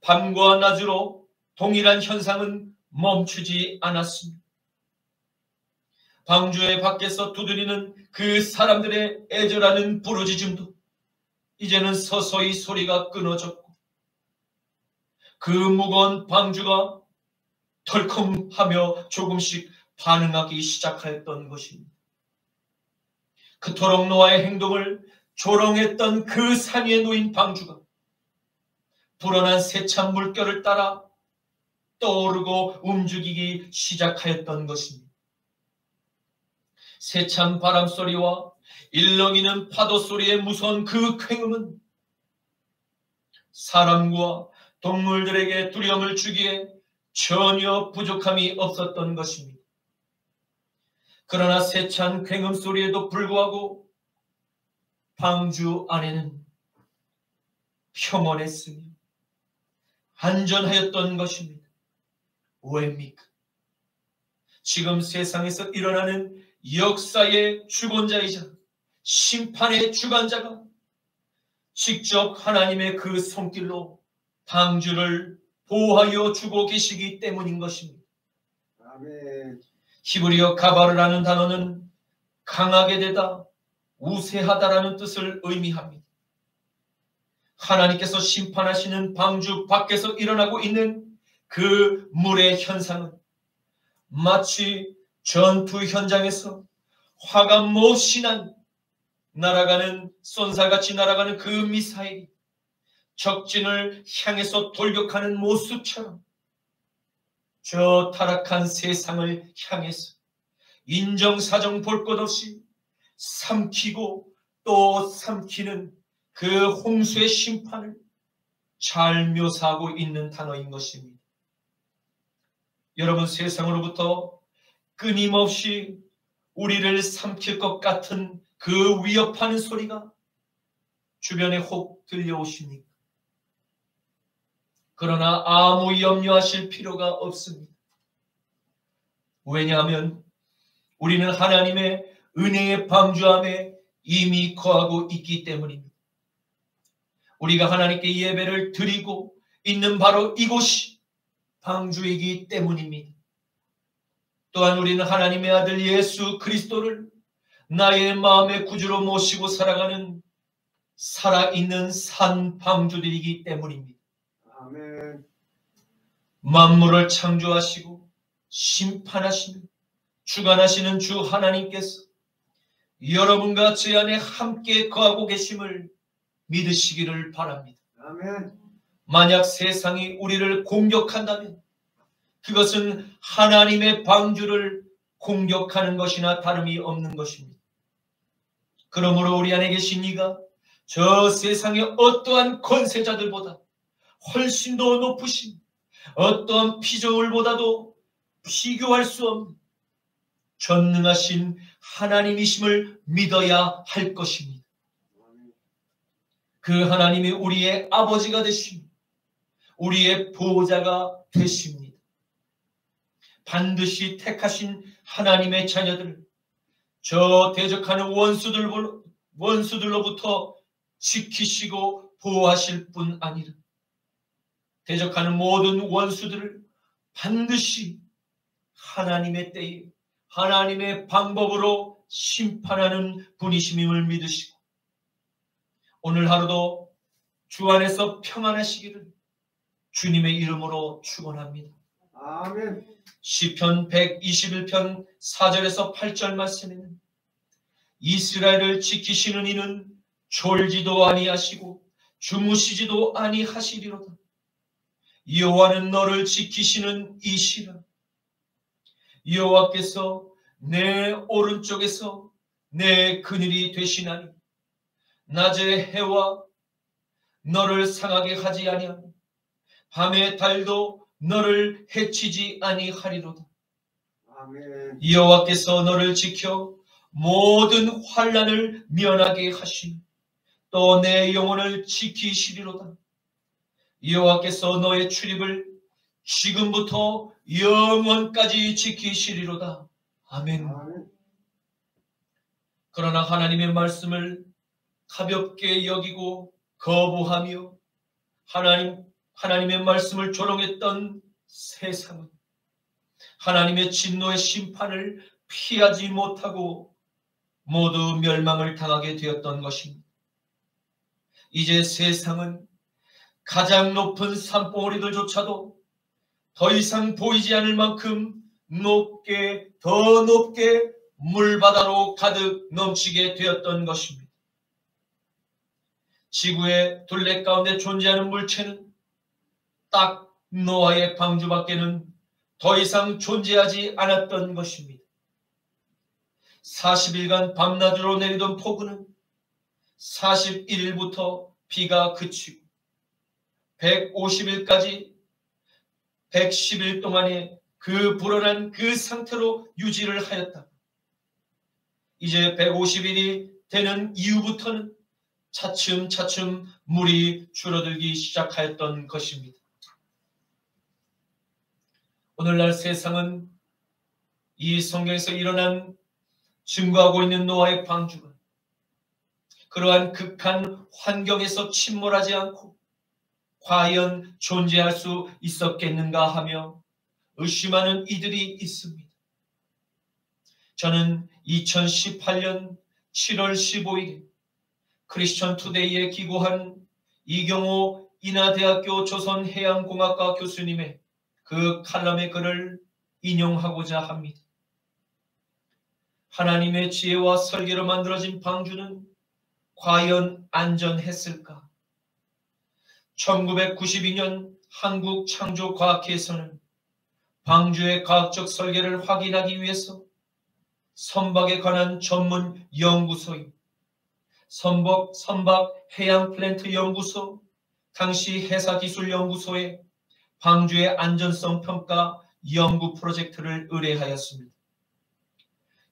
밤과 낮으로 동일한 현상은 멈추지 않았습니다. 방주의 밖에서 두드리는 그 사람들의 애절하는 부르짖음도 이제는 서서히 소리가 끊어졌고 그 무거운 방주가 덜컹하며 조금씩 반응하기 시작하였던 것입니다. 그토록 노아의 행동을 조롱했던 그 산 위에 놓인 방주가 불어난 세찬 물결을 따라 떠오르고 움직이기 시작하였던 것입니다. 세찬 바람 소리와 일렁이는 파도 소리의 무서운 그 굉음은 사람과 동물들에게 두려움을 주기에 전혀 부족함이 없었던 것입니다. 그러나 세찬 굉음 소리에도 불구하고 방주 안에는 평온했으며 안전하였던 것입니다. 왜입니까? 지금 세상에서 일어나는 역사의 주권자이자 심판의 주관자가 직접 하나님의 그 손길로 방주를 보호하여 주고 계시기 때문인 것입니다. 아멘. 히브리어 가바르라는 단어는 강하게 되다, 우세하다라는 뜻을 의미합니다. 하나님께서 심판하시는 방주 밖에서 일어나고 있는 그 물의 현상은 마치 전투 현장에서 화가 몹시 난 날아가는 쏜살같이 날아가는 그 미사일이 적진을 향해서 돌격하는 모습처럼 저 타락한 세상을 향해서 인정사정 볼 것 없이 삼키고 또 삼키는 그 홍수의 심판을 잘 묘사하고 있는 단어인 것입니다. 여러분, 세상으로부터 끊임없이 우리를 삼킬 것 같은 그 위협하는 소리가 주변에 혹 들려오십니까? 그러나 아무 염려하실 필요가 없습니다. 왜냐하면 우리는 하나님의 은혜의 방주함에 이미 거하고 있기 때문입니다. 우리가 하나님께 예배를 드리고 있는 바로 이곳이 방주이기 때문입니다. 또한 우리는 하나님의 아들 예수 그리스도를 나의 마음의 구주로 모시고 살아가는 살아있는 산 방주들이기 때문입니다. 아멘. 만물을 창조하시고 심판하시는 주관하시는 주 하나님께서 여러분과 제 안에 함께 거하고 계심을 믿으시기를 바랍니다. 아멘. 만약 세상이 우리를 공격한다면 그것은 하나님의 방주를 공격하는 것이나 다름이 없는 것입니다. 그러므로 우리 안에 계신 이가 저 세상의 어떠한 권세자들보다 훨씬 더 높으신 어떠한 피조물보다도 비교할 수 없는 전능하신 하나님이심을 믿어야 할 것입니다. 그 하나님이 우리의 아버지가 되시고 우리의 보호자가 되십니다. 반드시 택하신 하나님의 자녀들을 저 대적하는 원수들로부터 지키시고 보호하실 뿐 아니라 대적하는 모든 원수들을 반드시 하나님의 때에 하나님의 방법으로 심판하는 분이심임을 믿으시고 오늘 하루도 주 안에서 평안하시기를 주님의 이름으로 축원합니다. 아멘. 시편 121편 4절에서 8절 말씀에는 이스라엘을 지키시는 이는 졸지도 아니하시고 주무시지도 아니하시리로다. 여호와는 너를 지키시는 이시라. 여호와께서 내 오른쪽에서 내 그늘이 되시나니 낮의 해와 너를 상하게 하지 아니하며 밤의 달도 너를 해치지 아니하리로다. 아멘. 여호와께서 너를 지켜 모든 환난을 면하게 하시니 또 내 영혼을 지키시리로다. 여호와께서 너의 출입을 지금부터 영원까지 지키시리로다. 아멘. 아멘. 그러나 하나님의 말씀을 가볍게 여기고 거부하며 하나님의 말씀을 조롱했던 세상은 하나님의 진노의 심판을 피하지 못하고 모두 멸망을 당하게 되었던 것입니다. 이제 세상은 가장 높은 산봉우리들조차도 더 이상 보이지 않을 만큼 높게 더 높게 물바다로 가득 넘치게 되었던 것입니다. 지구의 둘레 가운데 존재하는 물체는 딱 노아의 방주밖에는 더 이상 존재하지 않았던 것입니다. 40일간 밤낮으로 내리던 폭우는 41일부터 비가 그치고 150일까지 110일 동안에 그 불어난 그 상태로 유지를 하였다. 이제 150일이 되는 이후부터는 차츰차츰 물이 줄어들기 시작하였던 것입니다. 오늘날 세상은 이 성경에서 일어난 증거하고 있는 노아의 방주가 그러한 극한 환경에서 침몰하지 않고 과연 존재할 수 있었겠는가 하며 의심하는 이들이 있습니다. 저는 2018년 7월 15일에 크리스천 투데이에 기고한 이경호 인하대학교 조선해양공학과 교수님의 그 칼럼의 글을 인용하고자 합니다. 하나님의 지혜와 설계로 만들어진 방주는 과연 안전했을까? 1992년 한국창조과학회에서는 방주의 과학적 설계를 확인하기 위해서 선박에 관한 전문 연구소인 선박 해양플랜트 연구소, 당시 해사기술연구소에 방주의 안전성 평가 연구 프로젝트를 의뢰하였습니다.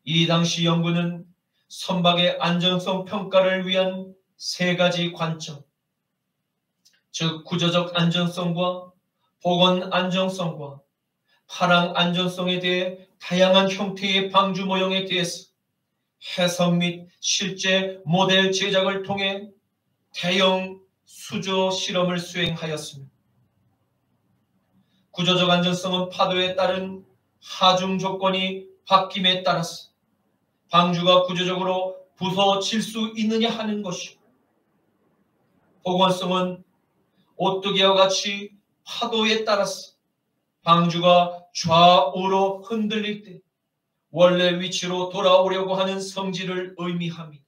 이 당시 연구는 선박의 안전성 평가를 위한 세 가지 관점, 즉 구조적 안전성과 보건 안정성과 파랑 안전성에 대해 다양한 형태의 방주 모형에 대해서 해석 및 실제 모델 제작을 통해 대형 수조 실험을 수행하였습니다. 구조적 안전성은 파도에 따른 하중 조건이 바뀜에 따라서 방주가 구조적으로 부서질 수 있느냐 하는 것이고, 보건성은 오뚜기와 같이 파도에 따라서 방주가 좌우로 흔들릴 때 원래 위치로 돌아오려고 하는 성질을 의미합니다.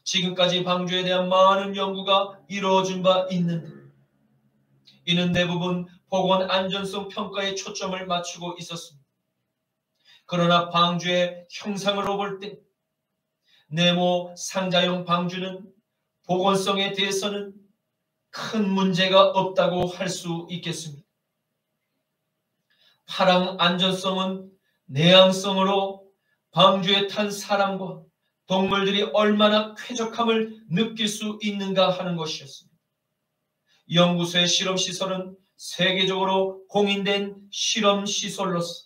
지금까지 방주에 대한 많은 연구가 이루어진 바 있는데 이는 대부분 보건 안전성 평가에 초점을 맞추고 있었습니다. 그러나 방주의 형상으로 볼 때 네모 상자형 방주는 보건성에 대해서는 큰 문제가 없다고 할 수 있겠습니다. 파랑 안전성은 내향성으로 방주에 탄 사람과 동물들이 얼마나 쾌적함을 느낄 수 있는가 하는 것이었습니다. 연구소의 실험시설은 세계적으로 공인된 실험시설로서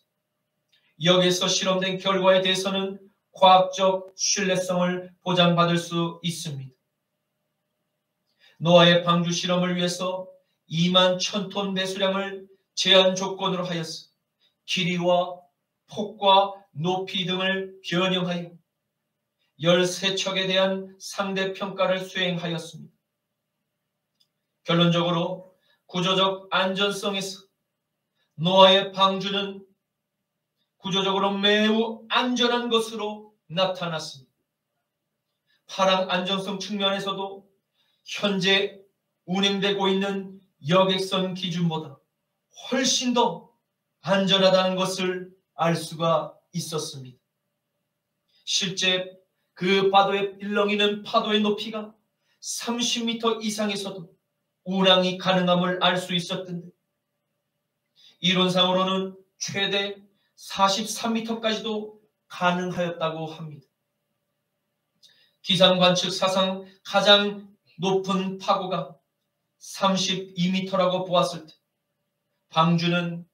여기에서 실험된 결과에 대해서는 과학적 신뢰성을 보장받을 수 있습니다. 노아의 방주 실험을 위해서 2만 1000톤 배수량을 제한 조건으로 하여서 길이와 폭과 높이 등을 변형하여 13척에 대한 상대평가를 수행하였습니다. 결론적으로 구조적 안전성에서 노아의 방주는 구조적으로 매우 안전한 것으로 나타났습니다. 파랑 안전성 측면에서도 현재 운행되고 있는 여객선 기준보다 훨씬 더 안전하다는 것을 알 수가 있었습니다. 실제 그 파도에 일렁이는 파도의 높이가 30m 이상에서도 운항이 가능함을 알 수 있었던데 이론상으로는 최대 43m까지도 가능하였다고 합니다. 기상 관측 사상 가장 높은 파고가 32m라고 보았을 때 방주는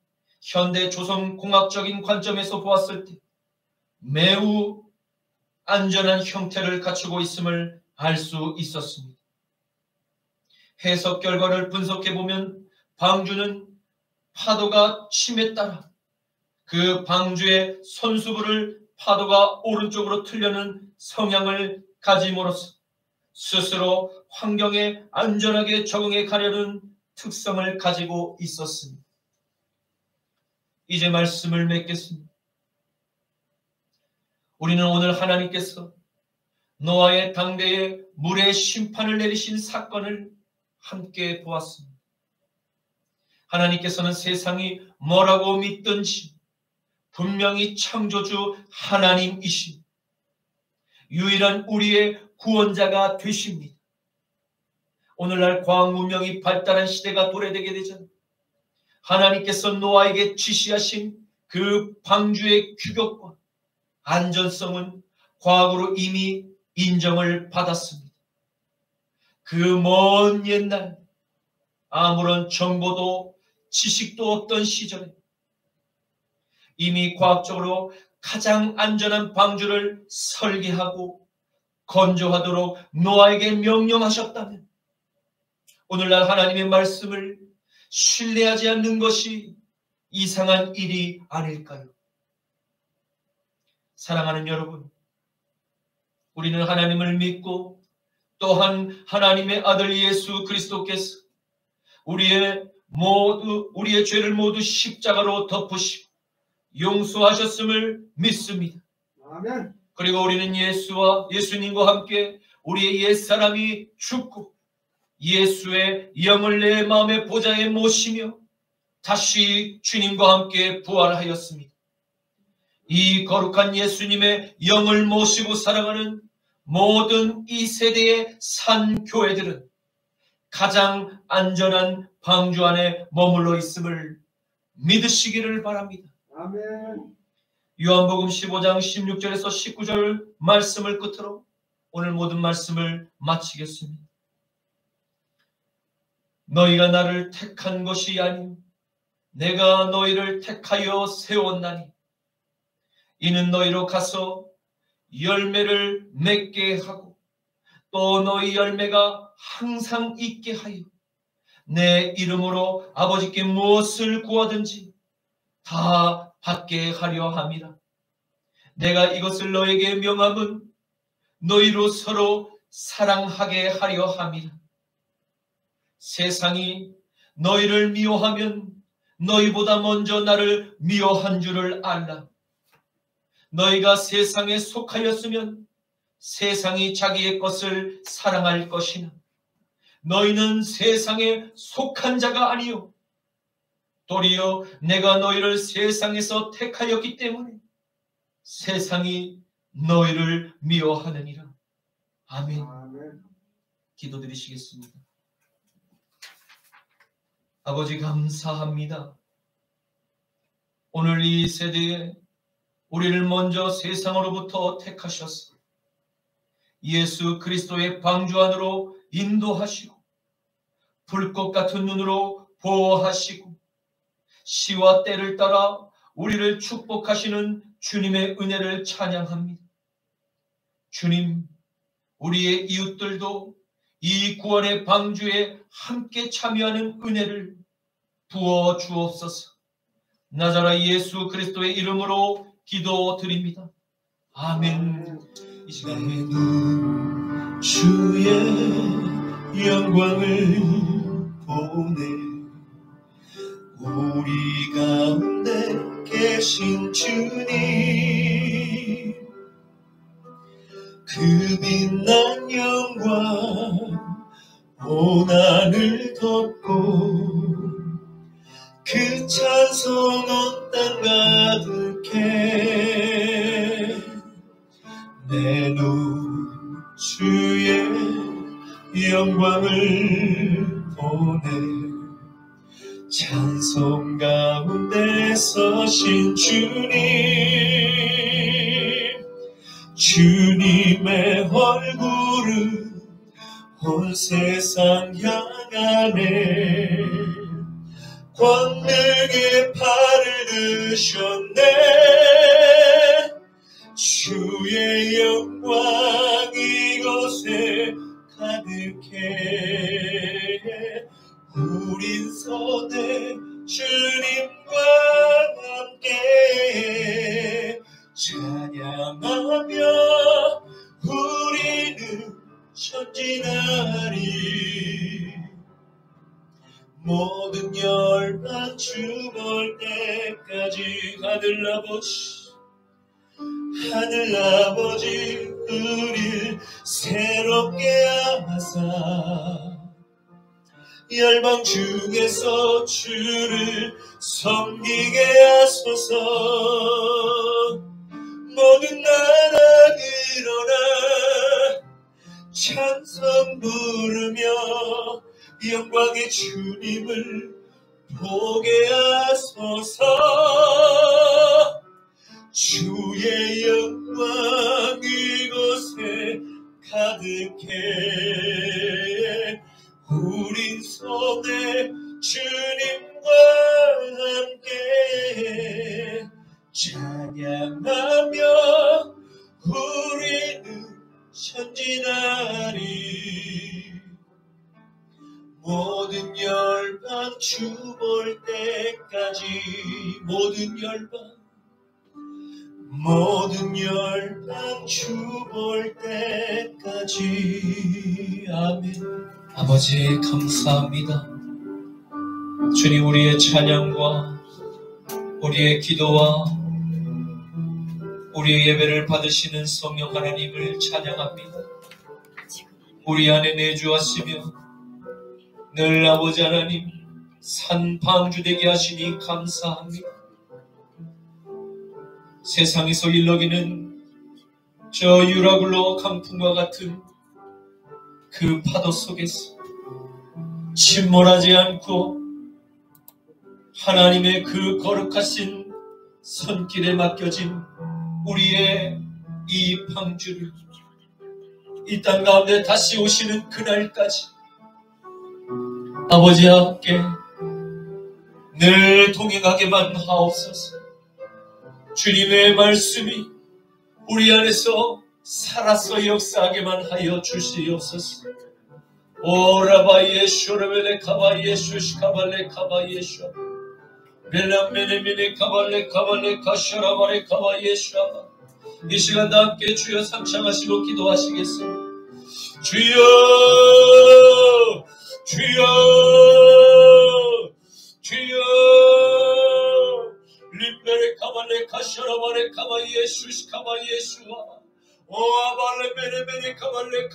현대 조선 공학적인 관점에서 보았을 때 매우 안전한 형태를 갖추고 있음을 알 수 있었습니다. 해석 결과를 분석해 보면 방주는 파도가 침에 따라 그 방주의 선수부를 파도가 오른쪽으로 틀려는 성향을 가짐으로써 스스로 환경에 안전하게 적응해 가려는 특성을 가지고 있었습니다. 이제 말씀을 맺겠습니다. 우리는 오늘 하나님께서 노아의 당대에 물의 심판을 내리신 사건을 함께 보았습니다. 하나님께서는 세상이 뭐라고 믿든지 분명히 창조주 하나님이신 유일한 우리의 구원자가 되십니다. 오늘날 과학 문명이 발달한 시대가 도래되게 되자 하나님께서 노아에게 지시하신 그 방주의 규격과 안전성은 과학으로 이미 인정을 받았습니다. 그 먼 옛날 아무런 정보도 지식도 없던 시절에 이미 과학적으로 가장 안전한 방주를 설계하고 건조하도록 노아에게 명령하셨다면 오늘날 하나님의 말씀을 신뢰하지 않는 것이 이상한 일이 아닐까요? 사랑하는 여러분, 우리는 하나님을 믿고 또한 하나님의 아들 예수 그리스도께서 우리의 죄를 모두 십자가로 덮으시고 용서하셨음을 믿습니다. 아멘. 그리고 우리는 예수님과 함께 우리의 옛사람이 죽고 예수의 영을 내 마음의 보좌에 모시며 다시 주님과 함께 부활하였습니다. 이 거룩한 예수님의 영을 모시고 살아가는 모든 이 세대의 산 교회들은 가장 안전한 방주 안에 머물러 있음을 믿으시기를 바랍니다. 아멘. 요한복음 15장 16절에서 19절 말씀을 끝으로 오늘 모든 말씀을 마치겠습니다. 너희가 나를 택한 것이 아니요 내가 너희를 택하여 세웠나니 이는 너희로 가서 열매를 맺게 하고 또 너희 열매가 항상 있게 하여 내 이름으로 아버지께 무엇을 구하든지 다 받게 하려 함이라. 내가 이것을 너에게 명함은 너희로 서로 사랑하게 하려 함이라. 세상이 너희를 미워하면 너희보다 먼저 나를 미워한 줄을 알라. 너희가 세상에 속하였으면 세상이 자기의 것을 사랑할 것이나 너희는 세상에 속한 자가 아니요 도리어 내가 너희를 세상에서 택하였기 때문에 세상이 너희를 미워하느니라. 아멘. 아멘. 기도드리시겠습니다. 아버지 감사합니다. 오늘 이 세대에 우리를 먼저 세상으로부터 택하셔서 예수 그리스도의 방주 안으로 인도하시고 불꽃 같은 눈으로 보호하시고 시와 때를 따라 우리를 축복하시는 주님의 은혜를 찬양합니다. 주님, 우리의 이웃들도 이 구원의 방주에 함께 참여하는 은혜를 부어 주옵소서. 나자라 예수 그리스도의 이름으로 기도드립니다. 아멘. 이 시간에 주의 영광을 보내 우리 가운데 계신 주님, 그 빛난 영광 온 하늘 덮고 그 찬송 온 땅 가득해. 내 눈 주의 영광을 보내 찬송 가운데 서신 주님, 주님의 얼굴은 온 세상 향하네. 권능의 팔을 드셨네. 주의 영광 이곳에 가득해. 우린 서대 주님과 함께 찬양하며 우리는 전진하리. 모든 열방 주 볼 때까지 하늘아버지 우릴 새롭게 하사 열방 중에서 주를 섬기게 하소서. 모든 나라 일어나 찬송 부르며 영광의 주님을 보게 하소서. 주의 영광 이곳에 가득해. 우린 손에 주님과 함께 찬양하며 우리는 전진하리. 모든 열방 주 볼 때까지 모든 열방 주 볼 때까지. 아멘. 아버지 감사합니다. 주님, 우리의 찬양과 우리의 기도와 우리의 예배를 받으시는 성령 하나님을 찬양합니다. 우리 안에 내주하시며 늘 아버지 하나님 산 방주 되게 하시니 감사합니다. 세상에서 일렁이는 저 유라굴로 강풍과 같은 그 파도 속에서 침몰하지 않고 하나님의 그 거룩하신 손길에 맡겨진 우리의 이 방주를 이 땅 가운데 다시 오시는 그날까지 아버지와 함께 늘 동행하게만 하옵소서. 주님의 말씀이 우리 안에서 살아서 역사하게만 하여 주시옵소서. 오라바 예쇼르벨레 카바 예쇼시 카발레 카바 예쇼 벨람메네미네 카발레 카발레 카샤라바레 카바 예쇼. 이 시간 다 함께 주여 삼창하시고 기도하시겠습니다. 주여 주여 주여 림베레 카발레 카샤라바레 카바 예슈시 카바 예슈아 오아발레 베레베레 카발레